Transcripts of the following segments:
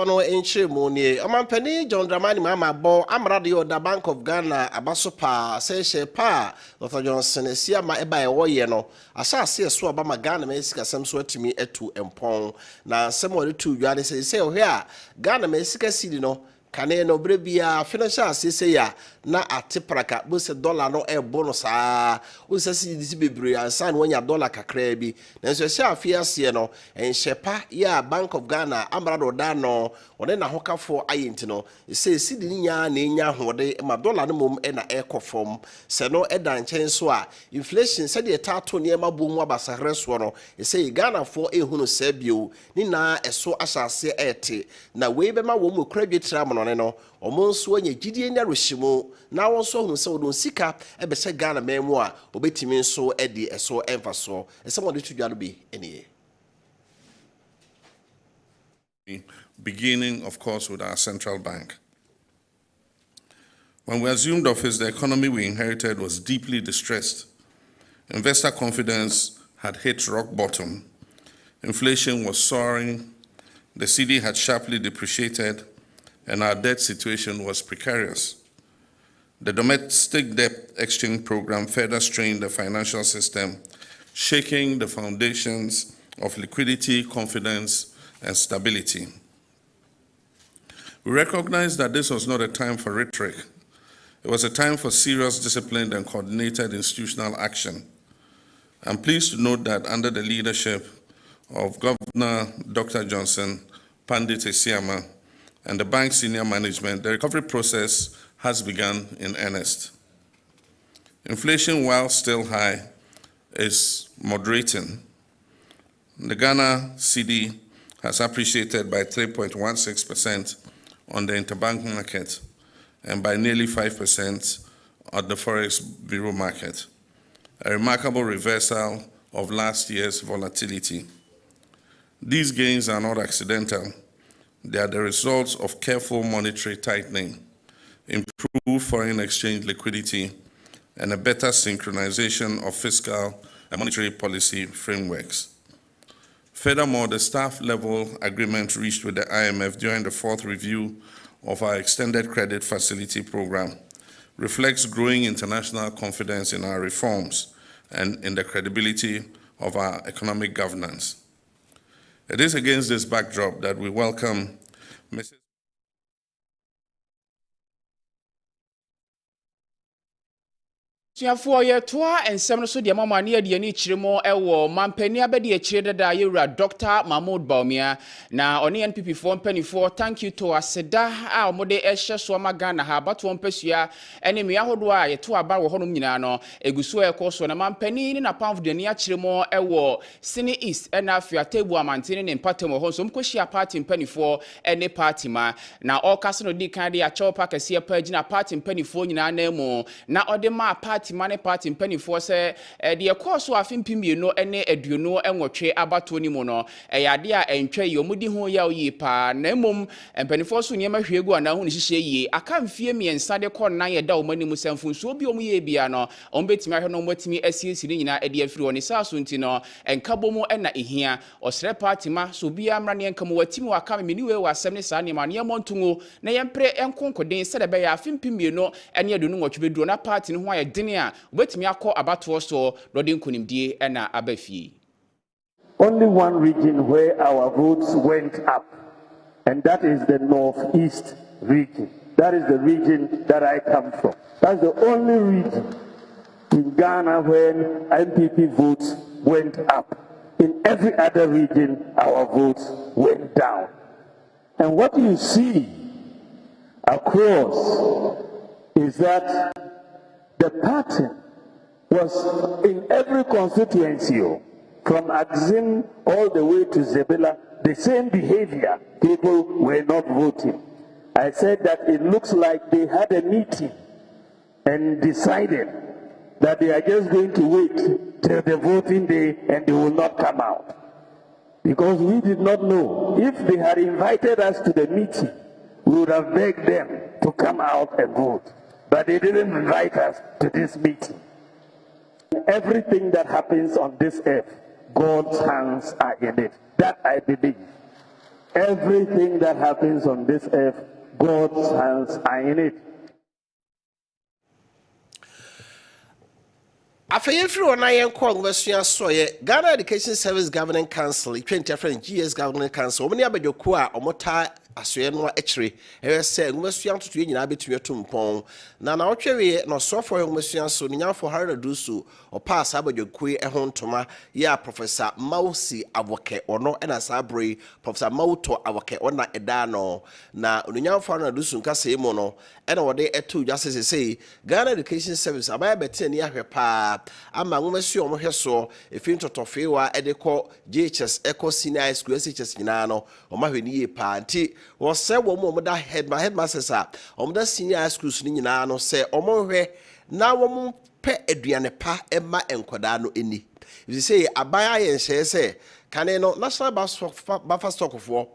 Ono enche monie amampani John Dramani mama bo amrado the Bank of Ghana abasopa say she pa Dr. Johnson esia ma eba ewo ye no asase so aba ma Ghana ma esika sam so atimi etu empon na sem wori tu dwade say ohwe a Ghana ma esika sidi no kane no brebia financial asese ya na atipraka bo se dollar no e bono saa o se si bebre ansan wonya dollar kakra bi nanso se afia se no enhyepa ya Bank of Ghana amrado da no one na hokafo ayenti no se sidi nya na enya hode ma dollar no mom e na ekofom se no e dan chen so a inflation se de tato ne ma bomu abasahre so no se Ghana fo ehunu se bio ni na eso asase ete na we be ma wo mu kradwetira mo no omonso anya gidie nya rohimo na wonso hunu se wodon sika ebe se Ghana memu a obetimi nso edi eso emfaso ese mo de tudwado bi eniye. Beginning, of course, with our central bank. When we assumed office, the economy we inherited was deeply distressed. Investor confidence had hit rock bottom. Inflation was soaring, the cedi had sharply depreciated, and our debt situation was precarious. The domestic debt exchange program further strained the financial system, shaking the foundations of liquidity, confidence, and stability. We recognized that this was not a time for rhetoric. It was a time for serious, disciplined, and coordinated institutional action. I'm pleased to note that under the leadership of Governor Dr. Johnson, Pandit Esiama, and the bank's senior management, the recovery process has begun in earnest. Inflation, while still high, is moderating. The Ghana cedi has appreciated by 3.16% on the interbank market and by nearly 5% on the Forex Bureau market, a remarkable reversal of last year's volatility. These gains are not accidental. They are the results of careful monetary tightening, improved foreign exchange liquidity, and a better synchronization of fiscal and monetary policy frameworks. Furthermore, the staff-level agreement reached with the IMF during the fourth review of our extended credit facility program reflects growing international confidence in our reforms and in the credibility of our economic governance. It is against this backdrop that we welcome Mrs. For your tour and some so the mama near the Nichimo Ewo, Mampenia Bedi Cheda da Yura, Dr. Mahmoud Baumia. Now, on NPP 424, thank you to Aseda, our Mode Esha Swama Ghana, but one Pesia, and in Miahodwa, to about Honominano, Egusua Coso, and Mampeni in a pound of the Niachimo Ewo, Sini East, and Afia Tebu Mantinin and Patemo Hosum, Kushia Party in Penny 4, and a party ma. Now, all Casino D Candy, a Chopa Cassia Pagina Party in Penny 4 in our name. Now, Odema Party. Money party in penny for say the course of impimi no ene eduno enwotwe abato ni mu no eyade a entwe yomudi ho ya oyi pa na mom penny for so nyema hwegu ana hu ni hihye yi aka mfie miensa de kɔ nan ye da o mani mu samfu so bi o mu ye bia no on betimi ahwe no motimi asiesi ni nyina ede afiri oni sa so nti no enkabo mu ena ehia osre party ma so bia mra ne enkamo watimi waka meni we wasɛm ne sa ne ma ne montungo na yempre enkonkoden sɛ de be ya afimpimi no ene eduno nwotwe beduro na party no ho aye dene a obetimi akɔ abato so lodin kunimdie ena abafi. Only one region where our votes went up, and that is the northeast region. That is the region that I come from. That's the only region in Ghana where MPP votes went up. In every other region, our votes went down. And what you see across is that the pattern was in every constituency, from Axim all the way to Zebela, the same behavior. People were not voting. I said that it looks like they had a meeting and decided that they are just going to wait till the voting day and they will not come out. Because we did not know. If they had invited us to the meeting, we would have begged them to come out and vote. But they didn't invite us to this meeting. Everything that happens on this earth, God's hands are in it. That I believe. Everything that happens on this earth, God's hands are in it. Afei free on ayen ko ngwasua soye Ghana Education Service Governing Council 20 GS Governing Council omni abadwoku a omota asoye no akire se ngwasua ntoto nyina betumi atumpon na otwewe no sofo ngwasua so nyafo harada dusu opass abadwoku ho ntoma ya Professor Mausi Aboke ono na sabre Professor Mauto Aboke ona edano na nyafo harada dusu nkase mu no na wode etu justice say Ghana Education Service abaya beten ya hwepa ama ngwasua omhweso efin totofewa edekọ JHS Eco Senior High School SHS nyina no omahweni pa nti wo se wo mo da headmasters a da senior high schools ni nyina no se omonhwe na wo pe aduane pa ema enkoda no eni if say abaya yen se kane no national buffer stock for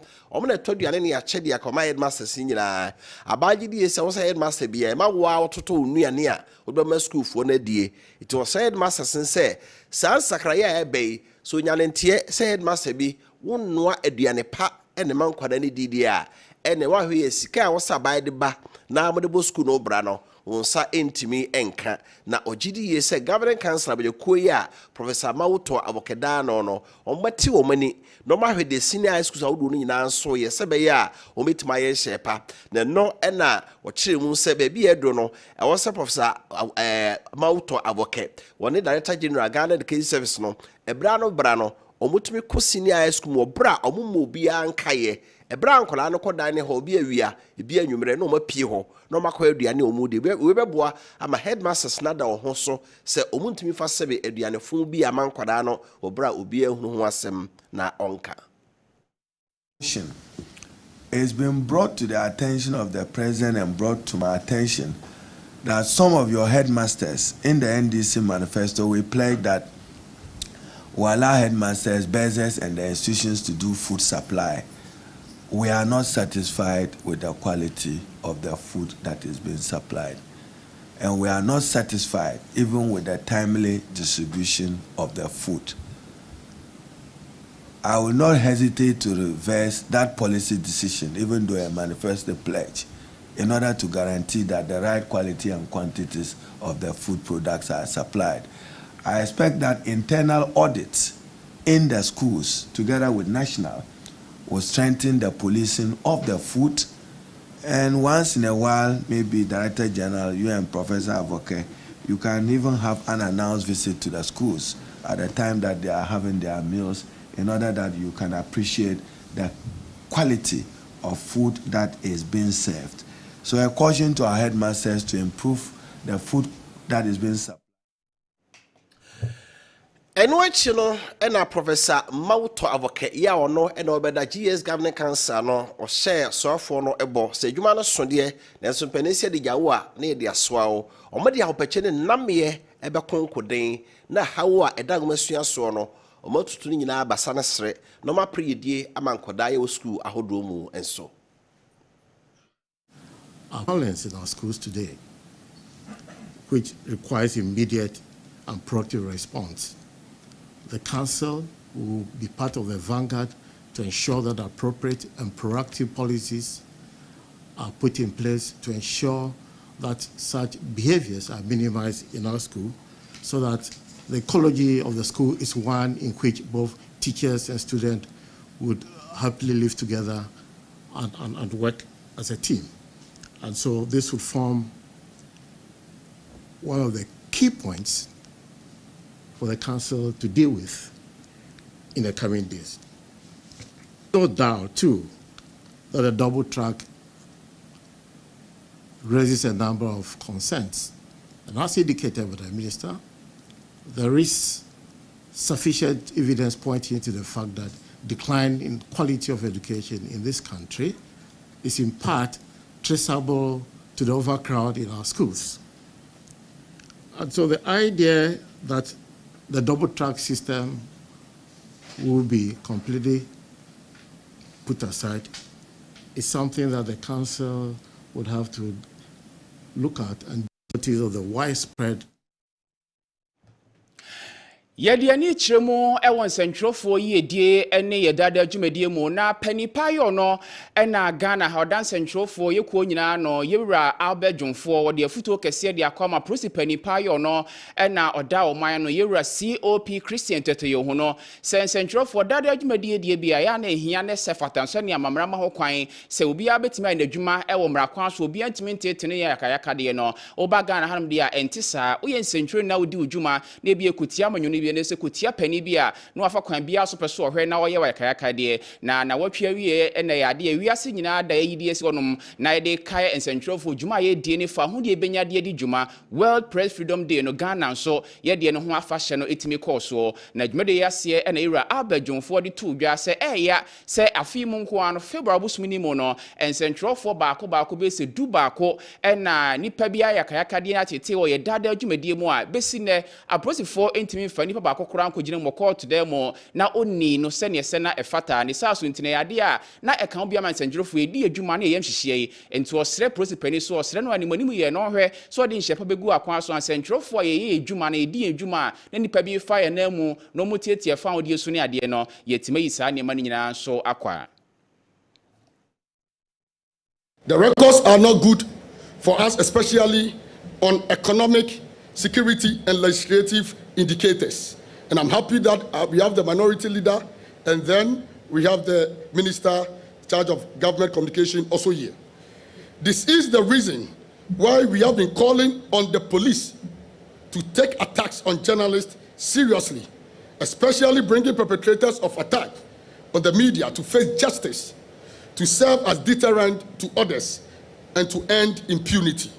na toduane ne ya chede ya koma headmasters nyina abaji die se wo se headmaster bia ma wo atoto nuane a wo ma school fo na die it was headmasters se san sakraya ebe so nyane ntie se headmaster bi wonnoa aduane pa ene man kwada ne didi a ene wa hwe sika a wo sabai de ba na mo de bo school no bra no wonsa entimi enka na ogidi ye se governing council abekuyi a Professor Mauto Abokedano no ombati wo mani no ma hwe de senior high schools awudu no nyina nso ye se be ya ometima ye shepa na no ena wo kire mu se be bi edo no e wo se Professor Mauto Aboke woni Director General Ghana Education Service no ebra no omutumi ko senior high school mo bra omumo bia nkaye ebra nkola no kodan ne ho bi awia bi anwumre no mapie ho no makọ aduane omude we beboa ama headmasters na da ho so se omuntumi fa sebe aduane fun bi amankoda no obra obi ehunu ho asem na onka. It's been brought to the attention of the president and brought to my attention that some of your headmasters in the NDC manifesto we pledge that we allow headmasters, business and the institutions to do food supply. We are not satisfied with the quality of the food that is being supplied. And we are not satisfied even with the timely distribution of the food. I will not hesitate to reverse that policy decision, even though I manifest the pledge, in order to guarantee that the right quality and quantities of the food products are supplied. I expect that internal audits in the schools, together with national, will strengthen the policing of the food. And once in a while, maybe Director General, you and Professor Avoke, you can even have an unannounced visit to the schools at the time that they are having their meals, in order that you can appreciate the quality of food that is being served. So a caution to our headmasters to improve the food that is being served. Enwachi no na Professor Mauto Aboke ya ono na obeda GS Governing Council no o share sofo no ebo se dwuma no sode na so panisia de jawo a na de asoa o omade ahopache ne namme ebe konkoden na hawo a edagmasua so no omatutu ni nyina abasa na sere no ma preyedie amankoda ya school ahodo mu enso. Violence in our schools today, which requires immediate and proactive response. The Council will be part of the vanguard to ensure that appropriate and proactive policies are put in place to ensure that such behaviors are minimized in our school, so that the ecology of the school is one in which both teachers and students would happily live together and work as a team. And so this would form one of the key points for the Council to deal with in the coming days. No doubt, too, that the double track raises a number of concerns. And as indicated by the Minister, there is sufficient evidence pointing to the fact that decline in quality of education in this country is in part traceable to the overcrowd in our schools. And so the idea that the double track system will be completely put aside is something that the Council would have to look at and notice of the widespread. Yediani chiremu ewan sentrofo yedie ene yedada dwumadie mu na panipa yo no ena Ghana Haudan sentrofo yekuo nyina no yewura Albert Jonfo wode afuto kese de akoma prosi panipa yo no ena oda oman no yewura COP Christian Tetoyo ho no sentrofo dada dwumadie die bia ya na ehia ne sefatanso ne amamrama ho kwan se obi abetima na dwuma ewo mrakwan so obi antimi ntetene ya yakayaka de no oba Ghana hanum de a entisa uye sentro na odi udwuma na bia kutia manyo nese kutia pani bia no afa kwan bia so peso ohwe na oye wakayaka de na watwa wie na yade wiase nyina da yidi esi onom na yede kai ensentrofo dwuma ye die ne fa ho de benya de di dwuma World Press Freedom Day no Ghana so ye de no ho afa hye no etimi course na dwuma de yase na ira Albert Jonfo de tu dwa se eya se afi mu nko ano February busumini mu no ensentrofo baako be se du baako na nipa bia yakayaka de na tete wo ye dada dwumadie mu a besi ne aprosifo entimi fa nipa baako kora nkogine mo court dem na oni no se ne se na efata ne saso ntine yade a na eka obia man senjrofo edi adwuma na yem hihye enti osre prosipani so osre no animanimu ye no hwe so de nhyepa begu akwan so senjrofo ye adwuma na edi adwuma na nipa bi fa ye na mu no mutietie fa odi so ne ade no yetima yi saa ne ma nyina so akwa. The records are not good for us, especially on economic, security and legislative indicators. And I'm happy that we have the minority leader and then we have the minister in charge of government communication also here. This is the reason why we have been calling on the police to take attacks on journalists seriously, especially bringing perpetrators of attack on the media to face justice, to serve as deterrent to others and to end impunity.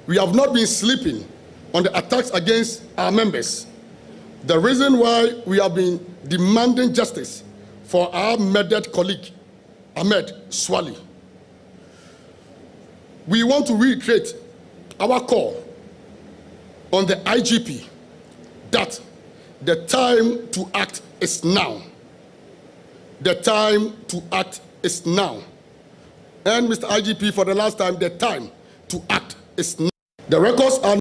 We have not been sleeping on the attacks against our members. The reason why we have been demanding justice for our murdered colleague, Ahmed Swali. We want to reiterate our call on the IGP that the time to act is now. The time to act is now. And Mr. IGP, for the last time, the time to act is now. The records are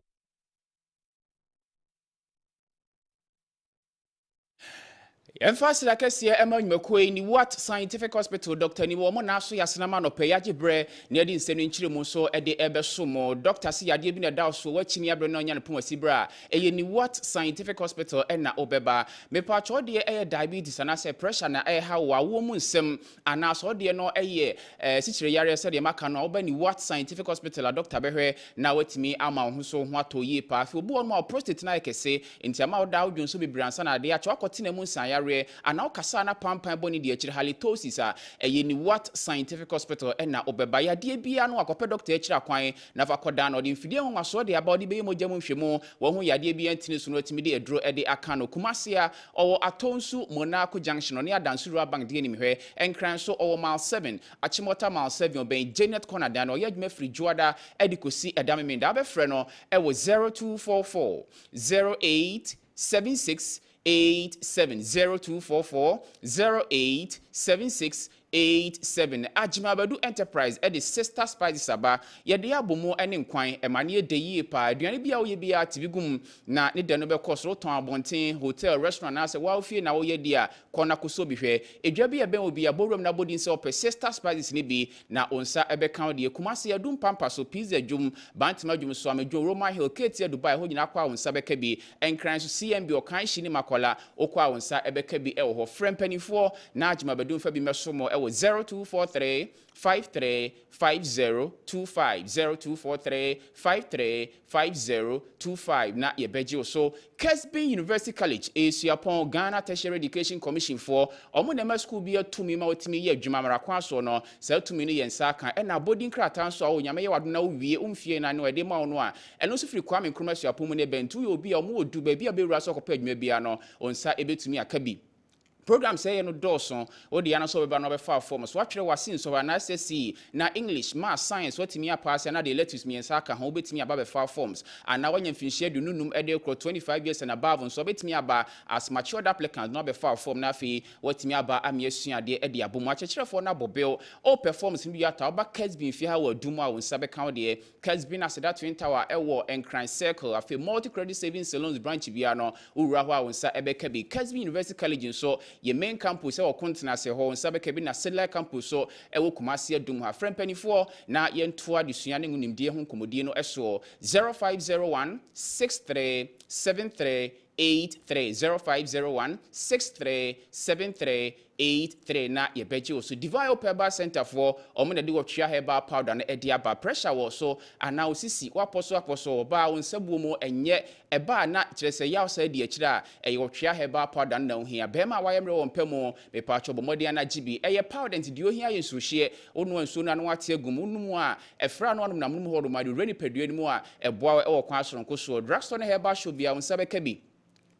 Emphasize la Kaseɛ ema nyumakoi ni what scientific hospital doctor ni wo mo na so yasenama no pe yaje bre na edi nsenu nkyiremu so ede ebeso mo doctor si yade bi na da so wachini abre na onya ne pon asibra eye ni what scientific hospital na obeba me pa cho de diabetes na say pressure na ha wo mu nsem ana so de no sichire yare se de maka no oba ni what scientific hospital a doctor behwe na watimi ama ho so ho atoyi pa afi obo no prostate na kese enti ama da odwon so bibransa na de a cho akotena mu nsan yare ana okasa na pampan boni de akire halitosis a ni what scientific hospital na obeba ya de bia no akopɛ doctor akire akwan na fa koda no de mfidie ho aso de aba de be mo jamu hwemu wo ho ya de bia ntini so no timi de edro de aka no kumase a owo atonsu Monaco junction ne adansuru bank de ni mehwe enkran so owo mile 7 achimota mile 7 ben Janet Corner da no yadwuma free juada edikosi edameme da be frɛ no wo 0244 0876 8702440 087687 Ajimabadu Enterprise the sister spices aba yede abomo ene nkwan emane edeyi pa aduane bia wo ye bia tibigum na ne de no be kosoro ton abonten hotel restaurant na se wa ofie na wo ye dia kona koso bihwe edwa bia ben obi aborom na bodin se opɛ sister spices ne bi na onsa ebe kan de kumase yadum pampa so pizza dwum bantima dwum so amedwo Roma Hill Katia Dubai ho nyina kwa onsa beka bi enkran so CMB okan hini makola okwa onsa ebeka bi e wo ho frempanifo na Ajimabadu fa bi mesomo 0243 535025 0243 535025 na yebeji so Kessben University College Esiapon Ghana Tertiary Education Commission for omo school bi atumi ma otimi ye adwuma mara kwa so no sa atumi no yensa kan na boarding kratan so awo nyame ye wado na wie umfie na ne wede ma ono a eno so firi kwa me nkroma Esiapon mu ne bentu ye obi omo odu ba bi abewura so kopa adwuma bia no onsa ebetumi aka bi program say no dawson o de ana so be no be fa form so atwere wase so na SSC na English math science watimi pass na de lettuce me aka ho betimi aba be fa forms and na wanya mfinhye de nunum e de 25 years and above so betimi aba as matured applicants no be fa form na fi watimi aba amiesua de e de abom akyerefo na bobil all performance bi ata oba Kessben fi ha wa dumu a wonsa be kan de Kessben aseda twin tower e wo enkran circle afi multi credit savings salons branch bia no owura ho a wonsa e be ka bi Kessben University College so ye main campus e wo continent se ho nsa be ka bi na satellite campus so e wo Kumasi adum ha friend penifo na ye nto adesua ne ngunimdie ho komodie no eso 0501 6373 0501 6373 83 na ye beji oso Divine Herbal Center for omo de wo herbal powder na edi aba pressure wo so ana osisi waposo ba won sabuo mo enye eba na kire se yaw sa di akira e wo herbal powder na ohia be ma wayemre wo mpemo me pa cho bomodi na gibi eye powder nti di ohia ye so hye onu anso na no ate agum onum a efra no na munum hodo ma di reni pedua ni mu a eboa e wo kwa soronko so drugstore na herbal shop bia won sabe kabi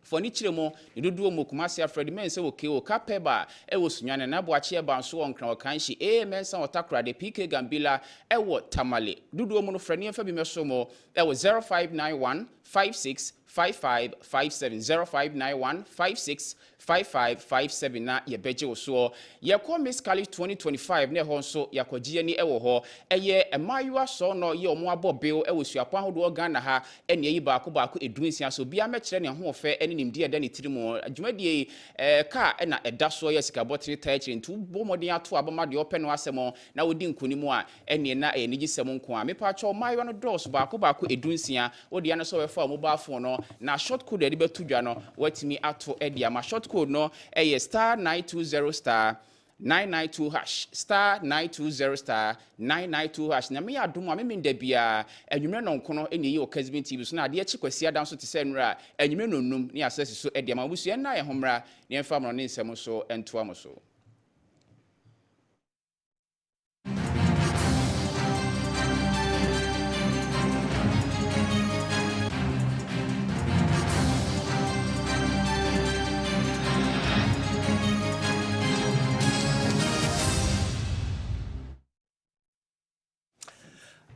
Foni chiremo niduduo mo Kumasi Alfred men se woke o kapeba e wo sunyane na boache e banso wonkran wakanshi mensa otakra de PK Gambila e wo tamale duduo mo no frani emfa bi meso mo e wo 0591 56 5557 0591 56 5557 na ye beje wo so ye ko Miss College 2025 na ho so yakogie ni e wo ho eye emayua so no ye omo abobil e wo suapo ahodo Ghana ha ene yi baako edunsia so bia me kire ne ho fe ene nimdi eda ne tirimo adwumadie ka na eda so ye sika botri tachi ntu bomodin ato abama de open no asemo na wodi nkonimu a ene na enigi semo nko a mepa cho mayua no dos baako edunsia odi ana so we fa mobile phone no na short code de betu dwa no watimi ato edi ama short code no star 920 star 992 hash star 920 star 992 hash na me adom a me nda bia enwumre no nkono eni yi o Kessben TV so na ade achi kwasi adan so te se nra enwumre no num ni asase so edi ama busu na ye homra ne emfa mo ne nsem so ento am so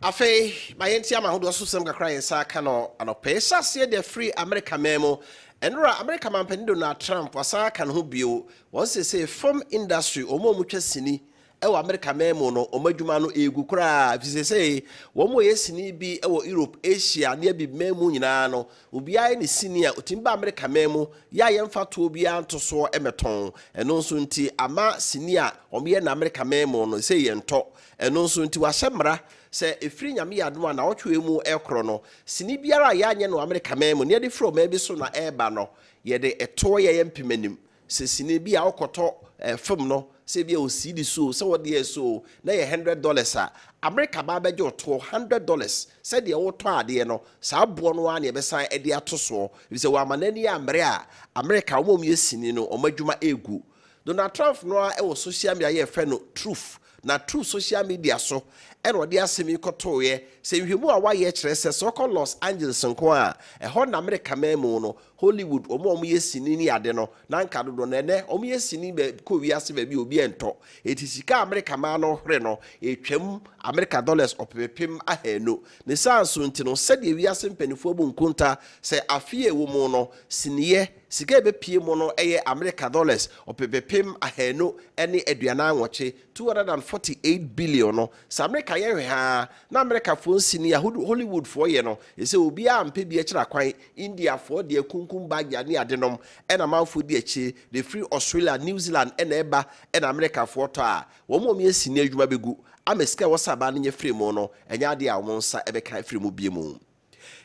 Afe mayenti ama hodo so sem kakra yensa ka no anope sase de free America memo enra America mampani Donald Trump wasa ka no ho bio won say farm industry omo mutwa sini ewo America memo no omadwuma no egu kra fi say womo yesini bi ewo Europe Asia ne bi memo nyina no obi aye ne sini a otimba America memo ya yemfa to obi anto so emeton eno nso nti ama sini a omo na America memo no say yento eno nso nti wahemra se efiri nyame yadom na wotwe mu ekro no sini biara ya anye no America memo ne de fro ma bi so na eba no ye de eto ye yempimanim se sini bia okoto film no se bia o CD so se wo de so na ye $100 a America ba beje oto $100 se de wo to ade no sa bo no a ne be san e de ato so bi se wa manani amre a America wo mu yesini no omadwuma egu Donald Trump no a e wo social media ye fe no truth na true social media so and what they are semi kotoye say hwemu a waye kire se so ko Los Angeles nko a ho na America memo no Hollywood omo yesini ni ade no na nka dodo na ene omo yesini be ko wiase ba bi obi ento etisika America ma no hre no etwam America dollars opepem ahenu ne sanso ntino se de wiase mpanifo bu nkunta se afie wo mu no siniye sika be pie mu no eye America dollars opepem ahenu ene aduana anwoche 248 billion no sa America ye ha na America fo nsini ya Hollywood fo ye no ese obi a mpe bi akira kwan India fo de kunkum bagya ni adenom ena manfo di achi the free Australia New Zealand ena eba ena America fo to a wo mo mi asini adwuma begu ameska wo saba ne free mu no enya ade a wo nsa ebe kan free mu bie mu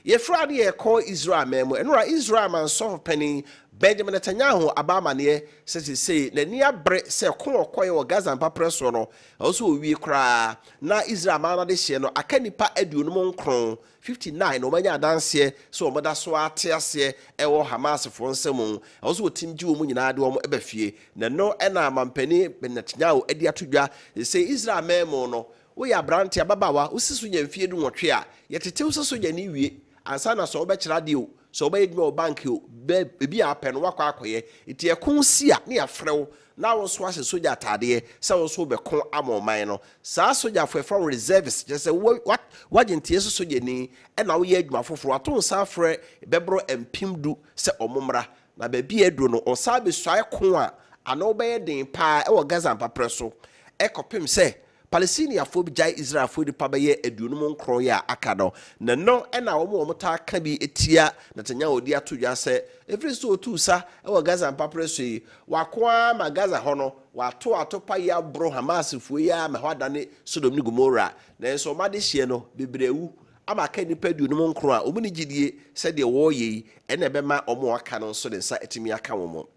ye frade ye call Israel memo enura Israel man so penny Benjamin Netanyahu abama ne say na ni abre se ko okoye wo Gaza mpa preso no also owie kra na Israel man na de hye no aka nipa aduonum nkron 59 no manya danse so o moda so ate ase e wo Hamas fo nsem also otimji wo mu nyina de wo eba fie na no na mampani Netanyahu adi atodwa say Israel memo no wo ya brante ababawa usisu nya mfie du nwotwe a yetete usisu nya ni wie ansa na so obekira de o so obey no bank you be a pen wakwa akoye iti ekun si a na yafrew na wo so ase soja atade se wo so be kon amoman no saa soja from reservists just say what wagentie so soja ni e na wo ye adwuma foforo aton sa frɛ bebro empimdu se omomra na ba bi edu no o sa be suae kon a ana obey den pa e wo Gaza mpapre so e kopim se Palestinian phobe jai Israel phobe pabaye edunum nkro ya akado na no na wo ta ka bi etia Netanyahu di ato dwa se every so tu sa e wo Gaza mpapre so yi wakoa ma Gaza ho no wato atopa ya bro Hamas fu ya ma hwada ne Sodom ni Gomorrah na so ma de hye no bebrewu ama ka ni padunum nkro a omu ni gidie se de wo yi ene be ma omo aka no so de nsa etimi aka wo mo.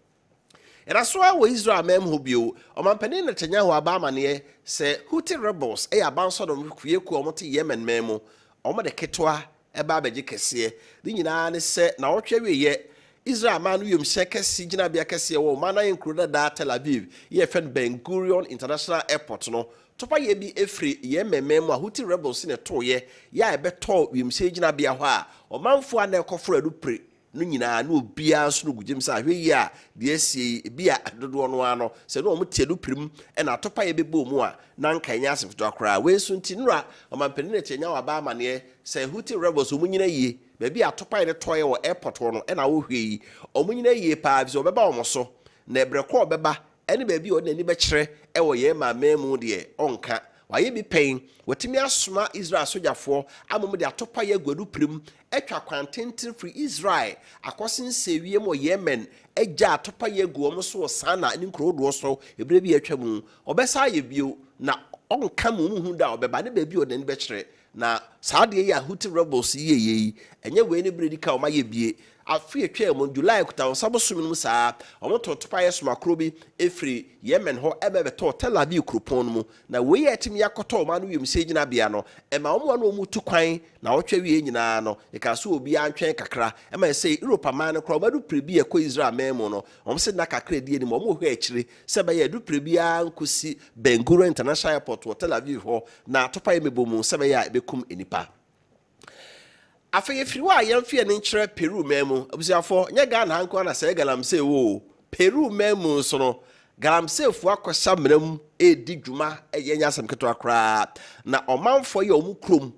And that's why we Israel mem hobio omampani Netanyahu abamane se Houthi rebels e abanso do kuyeku omote Yemen memo omo de ketwa e ba beje kese ni nyina ne se na wotwe wiye Israel man yom shekesi gina bia kese wo mana include da Tel Aviv ye fen Ben Gurion International Airport no topa ye bi efri Yemen memo a Houthi rebels ne toye ya e beto yom se gina bia ho a omanfo ana ekofro adupre no nyina no bia so no gudem sa hwe ya de asie bia dodo no ano se no mo tie do prim e na topa ye bebo mu a na nka nya asefto akra we so nti nura omampani na chenya wa ba amane se Houthi rebels mo nyina yie ba bia topa ye toye wo airport no e na wo hwe yi o mo nyina yie pa bi so beba o mo so na ebreko obeba ene ba bi o na ni be kire e wo ye ma memu de onka waye bi pen watimi asoma Israel sojafo amom de atopa ye gwadu prim etwa kwantentin free Israel akosin sewie mo Yemen eja atopa ye guom so sana ni nkrodo so ebre bi atwam obesa ye bio na onka mu hu da obeba ne ba bi o de ne be kire na saade ye Houthi rebels ye enye we ne bredi ka o ma ye bie afi etwa mo July kuta on sabosom mu saa omo totopa ye soma krobi efri Yemen ho ebebe to Tel Aviv kropon mu na we ye timi yakoto ma no yem segina bia no e ma omo no mu tu kwan na wotwa wie nyina no e ka so obi antwen kakra e ma say Europe man no kro ba du prebi e ko Israel memo no omo se na kakra die ni mo hwe akire se ba ye du prebi a nkosi Ben Gurion International Airport wo Tel Aviv ho na topa ye mebomu se ba ya bekum enipa afeye friwa yamfie ne nkyere Peru memu abusiafo nya Ghana hanko na se galamse wo Peru memu so no galamse fu akosa mram edi dwuma enya asem keto akra na omanfo ye omu krom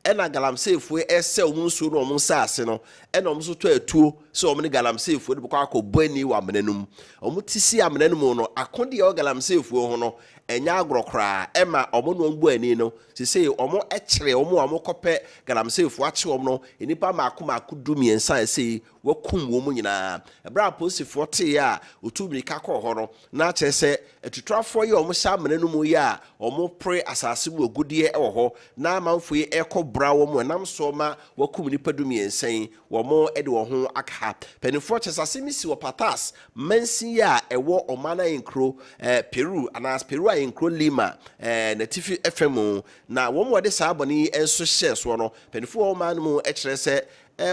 ena galamse fu ese omu nso no omu saase no ena omu so to atuo so omu ne galamse fu de bukwa akobani wa menanum omu tisi amenanum no akode ye galamse fu ho no enya agrokra ema omo no mbu ani no sese omo ekire omo kope galamsefu ache omo no enipa maako dumiensa ese wakum wo mu nyina ebra posifo te ya otumrika kɔ hɔ no na kyese etutrafo ye omo sha menanu mu ya omo pre asase mu ogudie ɛwɔ hɔ na manfo ye ɛkɔ bra wo mu nam so ma wakum nipa dumiensa wo mo ede wo ho aka penifo kyesase misi wo patas mansi ya ɛwɔ omana enkro Peru anas Peru enkro Lima na tifi FM na wo mo de saa boni enso hye so no penifo wo man mu ɛkyerɛ sɛ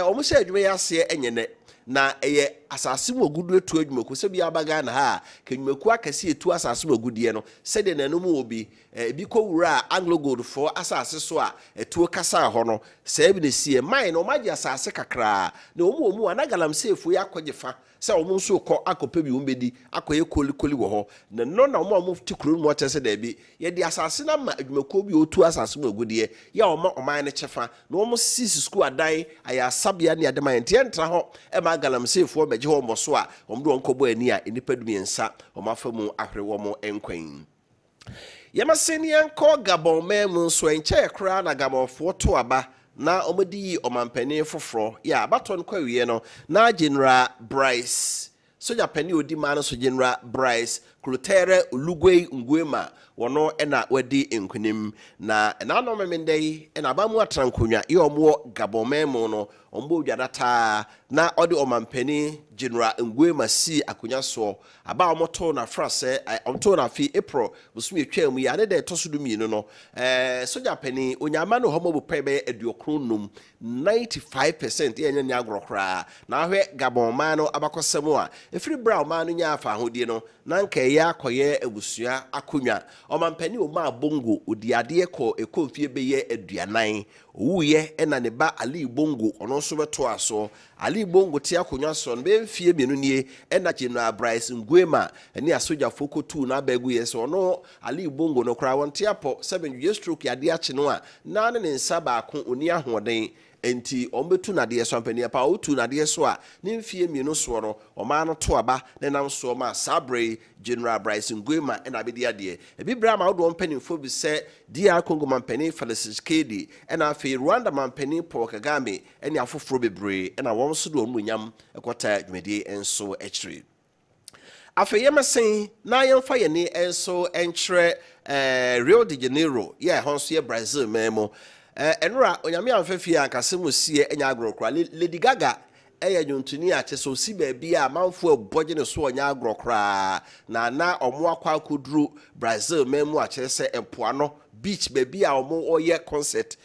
omo hye adwuma ya se enyene na eye asase mu ogudu etu adwumaku se bia baga na ha kedwumaku akase etu asase mu ogudie no se de nanum obi bi ko wura Anglo Gold for asase so a etu kasa ho no se bi ne sie mine no magi asase kakra na omu anagalamsefu ya akɔgyefa se omu nso kɔ akɔpɛ bi umbedi akɔye kolikoli wo ho na no na omu tikuru mu ɔkyɛ se da bi ye de asase na ma adwumaku bi otu asase mu ogudie ya ɔman ne kyefa na omu sisi school adan aya sabia ne adema ente entra ho e ma galamsefu megye ho mboso a omu do nkɔbɔ ani a enipa dumiensa omafa mu ahwere wo mo enkwan Yamasenian call Gabon memu so enche kra na Gabonfo to aba na omodi omampani foforo ya baton kwawie no na General Bryce soja pani odi man so General Bryce Clotaire Olugwei Nguema wono ena wadi enkunim na no memendei ena ba mu atrankonwa ye omo Gabon memu no ombo dwadata na odi omampani General Nguema si akonya so aba omoto na frase omto na fi April busumi etwa mu ya ne de toso dum yinu no soja pani onyama no homo bopebe eduokronum 95% ye nya agrokra na hwe Gabon man no abakosem a efiri brown man no nya afa hodie no na nka ɛyɛ akɔyɛ ebusua akonwa ɔmampani oma bongo odiade ko ekofie beye aduanan owuye ɛna ne ba Ali Bongo ɔno nso beto aso Ali Bongo te akonwa so no bemfie mienu nie ɛna General Bryce Nguema ɛne asoja fokotu na abegu yes ɔno Ali Bongo no kra wonte apo 7 stroke yade ache no a na ne nsa baako oni ahoden enti ombetu na de so ampani pa otu na de so a ne mfie mienu so no oma no to aba ne nam so ma Sabre General Bryce Nguema na bedi ade ebi bra ma wodo mpanimfo bi se DR Congo mampani Felix Kedi na afi Rwanda mampani Paul Kagame ne afoforo bebre na won so do omunyam ekota dwumedi enso echiri afeyemesen na yemfa yene enso enkyere Rio de Janeiro honso ye Brazil memo enura onyame amfafie ankase musie enya agrokra Lady Gaga eya nyontuni a cheso si ba bia manfo aboje ne so onya agrokra na omo akwa akuduru Brazil memo a kyerese empoano beach ba bia omo oye concert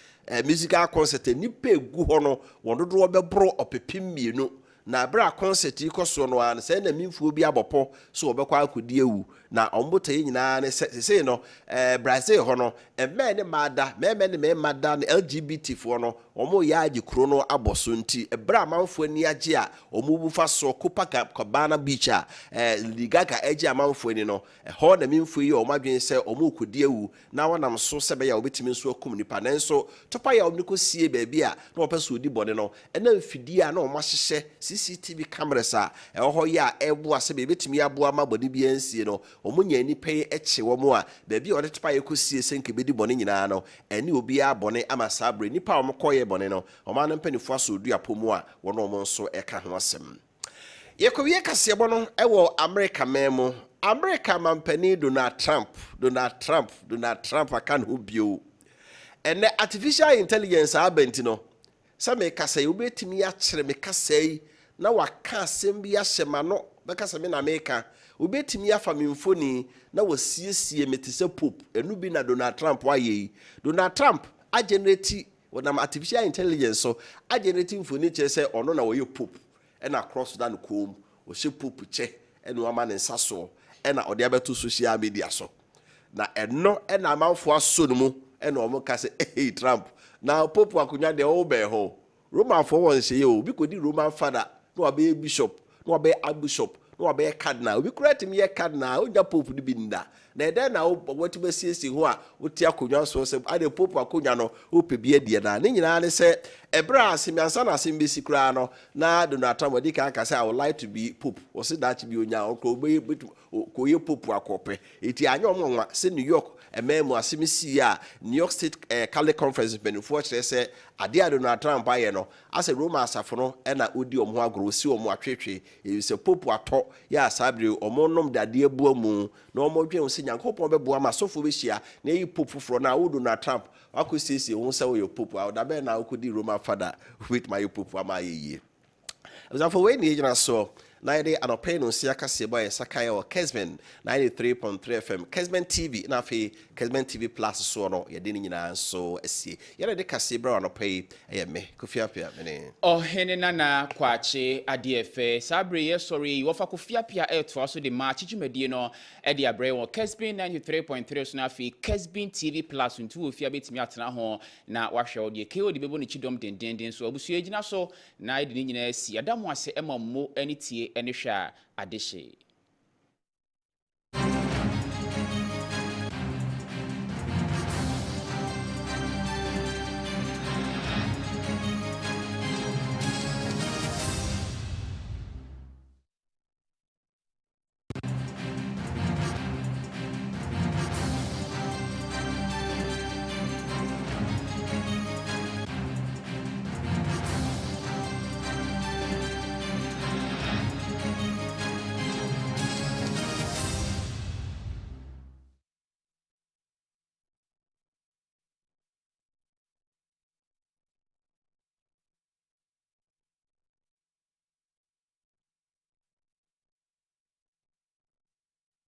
musical concert ni pegu ho no wododo obebro opepim mienu na bra concert ikoso no an se na mimfuo bi abopo so obekwa akudi ewu na ombotaye nyina ne se no Brazil ho no emme ne mada meme ne mada ne LGBT fo no omo ya agi kro no aboso nti bra manfo ani agi a omo bufa so Copacabana beach a ligaga agi amanfo ani no ho na mimfuo yi omo adwen se omo kudi ewu na wonam so sebe ya obetimi nso akum nipa nanso topa ya omo kosie ba bia na opeso odi bone no ena mfidi a na omo hyehye CCTV cameras a ho ya ebo ase be betimi abo ama body bi ansie no omunya ni pay eche wo mo a ba bia ode topa yekosie senke bedi bone nyina no eni obi a bone ama Sabre nipa omkoye bone no oma no mpanifo aso odu apomu a wono omo nso eka ho asem yekowie Kaseɛ bo no ewo America memo America mampani Donald Trump akan ho bio ene artificial intelligence abenti no sa me Kaseɛ obetimi ya kyere me Kaseɛ na waka asem bi ahyema no bekasa me na America obetimi afa me mfoni na wasiesie metise pop enu bi na Donald Trump waye Donald Trump a generate wonam artificial intelligence so a generate mfoni che se ono na woye pop na cross down kom o she pop che enu ama ne nsaso na ode abeto social media so na eno na amanfo aso no mu na omo ka se hey Trump na pop akonya de o be ho Roman for won se ye o bi kodi Roman father no abe bishop no abe archbishop no abe cardinal obi correct me ye cardinal onya pope di binda na ede na woti basiesie ho a woti akonwa so se ade pope akonwa no ope bi adie na ne nyina ne se ebra asemiansa na asembesi kura no na Donald Trump di kan ka say I would like to be pope o se that bi onya ko ye pope akope eti anya omwa se New York ememu asemisi a New York State Cali Conference benufo kire se ade a Donald Trump aye no ase Roma asafo no na odi omo agoro si omo atwetwe e se pope ato ya Sabre omo nom dade abu amu na omo dwen se Nyankopon bebo ama sofo be hia na yi pope fro na wo Donald Trump akosiesie wo se wo yo pope a da be na akodi Roman father with my pope ama ye for when the agent so na ide anope no sia Kaseɛ boy sakaya o Kessben 93.3FM Kessben TV na fe Kessben TV Plus so no ye de ni nyina so asie ye de Kaseɛ bra anope me kofiapia me oh hene nana kwache adefe Sabre ye sorry wo fa kofiapia to so de ma chichimedie no e de abre wo Kessben 93.3 so na fe Kessben TV Plus ntu ofia betimi atena ho na wahwe wo de ke de bebo ne chidom dendenden so abusu agina so na ide ni nyina asie adamu ase emammo ani tie ene hwa adehye